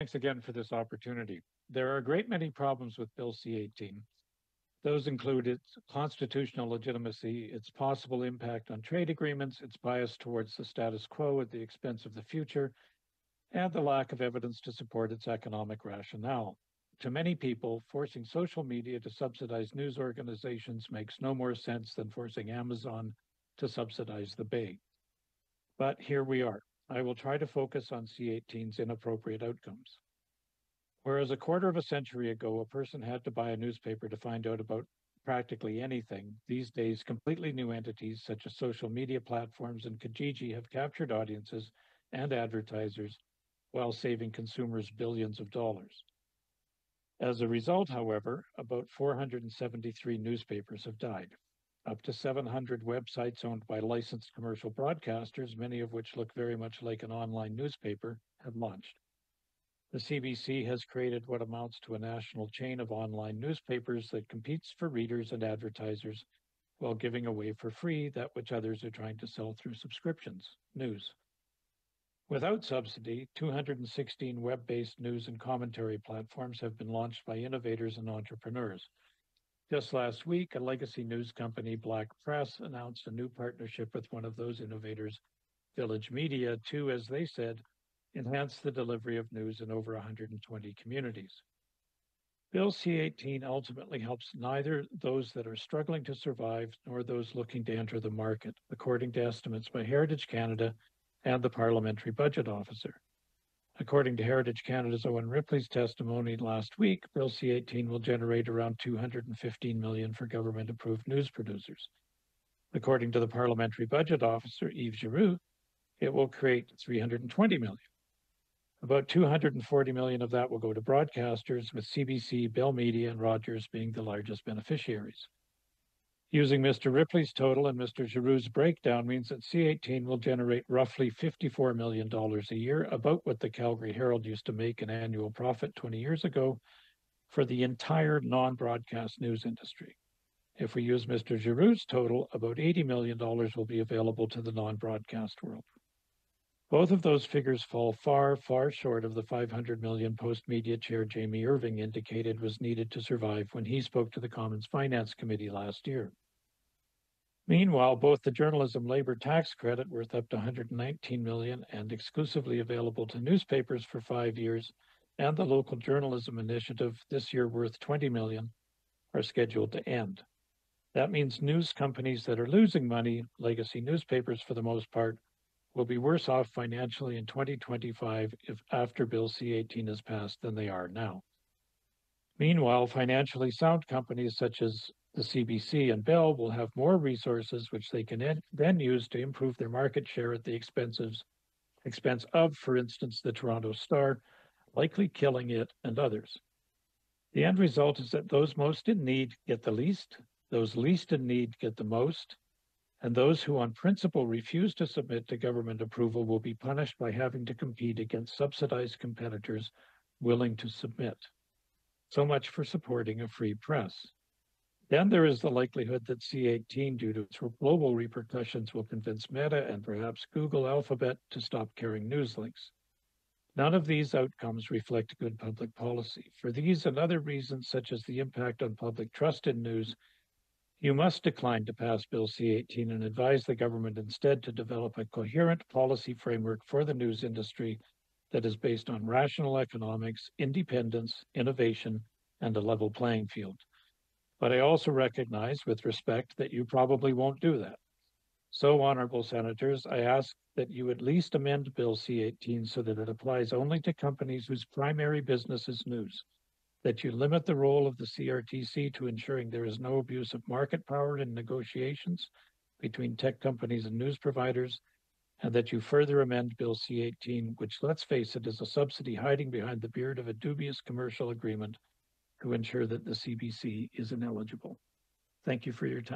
Thanks again for this opportunity. There are a great many problems with Bill C-18. Those include its constitutional legitimacy, its possible impact on trade agreements, its bias towards the status quo at the expense of the future, and the lack of evidence to support its economic rationale. To many people, forcing social media to subsidize news organizations makes no more sense than forcing Amazon to subsidize the Bay. But here we are. I will try to focus on C-18's inappropriate outcomes. Whereas a quarter of a century ago, a person had to buy a newspaper to find out about practically anything, these days completely new entities such as social media platforms and Kijiji have captured audiences and advertisers while saving consumers billions of dollars. As a result, however, about 473 newspapers have died. Up to 700 websites owned by licensed commercial broadcasters, many of which look very much like an online newspaper, have launched. The CBC has created what amounts to a national chain of online newspapers that competes for readers and advertisers while giving away for free that which others are trying to sell through subscriptions, news. Without subsidy, 216 web-based news and commentary platforms have been launched by innovators and entrepreneurs. Just last week, a legacy news company, Black Press, announced a new partnership with one of those innovators, Village Media, to, as they said, enhance the delivery of news in over 120 communities. Bill C-18 ultimately helps neither those that are struggling to survive nor those looking to enter the market, according to estimates by Heritage Canada and the Parliamentary Budget Officer. According to Heritage Canada's Owen Ripley's testimony last week, Bill C-18 will generate around $215 million for government-approved news producers. According to the Parliamentary Budget Officer, Yves Giroux, it will create $320 million. About $240 million of that will go to broadcasters, with CBC, Bell Media, and Rogers being the largest beneficiaries. Using Mr. Ripley's total and Mr. Giroux's breakdown means that C-18 will generate roughly $54 million a year, about what the Calgary Herald used to make in annual profit 20 years ago for the entire non-broadcast news industry. If we use Mr. Giroux's total, about $80 million will be available to the non-broadcast world. Both of those figures fall far, far short of the $500 million Post-Media Chair Jamie Irving indicated was needed to survive when he spoke to the Commons Finance Committee last year. Meanwhile, both the Journalism Labor Tax Credit, worth up to $119 million and exclusively available to newspapers for 5 years, and the Local Journalism Initiative, this year worth $20 million, are scheduled to end. That means news companies that are losing money, legacy newspapers for the most part, will be worse off financially in 2025 if after Bill C-18 is passed than they are now. Meanwhile, financially sound companies such as the CBC and Bell will have more resources which they can then use to improve their market share at the expense of, for instance, the Toronto Star, likely killing it and others. The end result is that those most in need get the least, those least in need get the most, and those who on principle refuse to submit to government approval will be punished by having to compete against subsidized competitors willing to submit. So much for supporting a free press. Then there is the likelihood that C-18, due to its global repercussions, will convince Meta and perhaps Google Alphabet to stop carrying news links. None of these outcomes reflect good public policy. For these and other reasons, such as the impact on public trust in news, you must decline to pass Bill C-18 and advise the government instead to develop a coherent policy framework for the news industry that is based on rational economics, independence, innovation, and a level playing field. But I also recognize with respect that you probably won't do that. So, honorable senators, I ask that you at least amend Bill C-18 so that it applies only to companies whose primary business is news, that you limit the role of the CRTC to ensuring there is no abuse of market power in negotiations between tech companies and news providers, and that you further amend Bill C-18, which, let's face it, is a subsidy hiding behind the beard of a dubious commercial agreement to ensure that the CBC is ineligible. Thank you for your time.